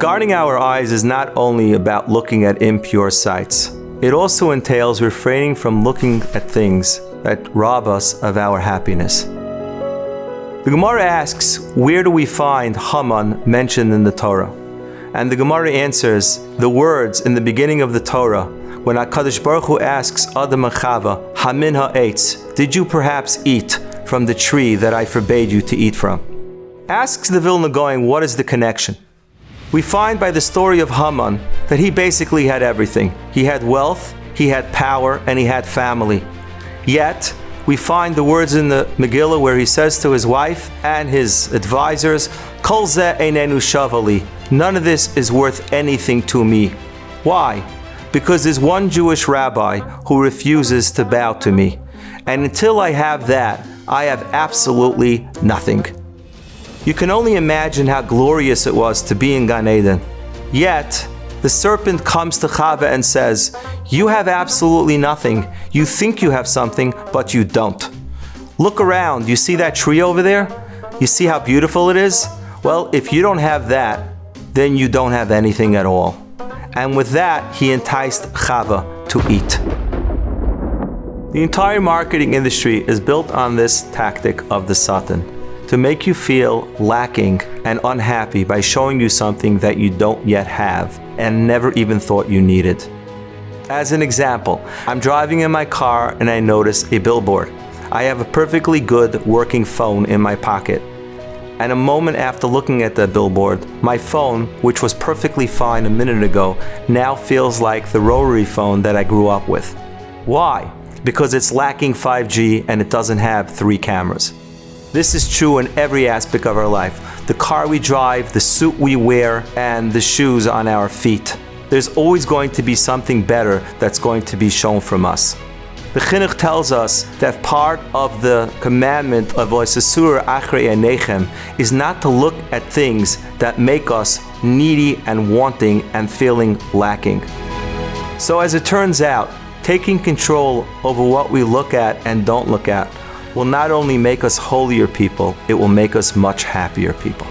Guarding our eyes is not only about looking at impure sights. It also entails refraining from looking at things that rob us of our happiness. The Gemara asks, where do we find Haman mentioned in the Torah? And the Gemara answers, the words in the beginning of the Torah, when HaKadosh Baruch Hu asks Adam and Chava, Hamin ha'etz, did you perhaps eat from the tree that I forbade you to eat from? Asks the Vilna Gaon, what is the connection? We find by the story of Haman that he basically had everything. He had wealth, he had power, and he had family. Yet, we find the words in the Megillah where he says to his wife and his advisors, Kol zeh einenu shavali. None of this is worth anything to me. Why? Because there's one Jewish rabbi who refuses to bow to me. And until I have that, I have absolutely nothing. You can only imagine how glorious it was to be in Gan Eden. Yet, the serpent comes to Chava and says, you have absolutely nothing. You think you have something, but you don't. Look around. You see that tree over there? You see how beautiful it is? Well, if you don't have that, then you don't have anything at all. And with that, he enticed Chava to eat. The entire marketing industry is built on this tactic of the Satan, to make you feel lacking and unhappy by showing you something that you don't yet have and never even thought you needed. As an example, I'm driving in my car and I notice a billboard. I have a perfectly good working phone in my pocket. And a moment after looking at the billboard, my phone, which was perfectly fine a minute ago, now feels like the rotary phone that I grew up with. Why? Because it's lacking 5G and it doesn't have 3 cameras. This is true in every aspect of our life. The car we drive, the suit we wear, and the shoes on our feet. There's always going to be something better that's going to be shown from us. The Chinuch tells us that part of the commandment of V'asur achrei einechem is not to look at things that make us needy and wanting and feeling lacking. So as it turns out, taking control over what we look at and don't look at will not only make us holier people, it will make us much happier people.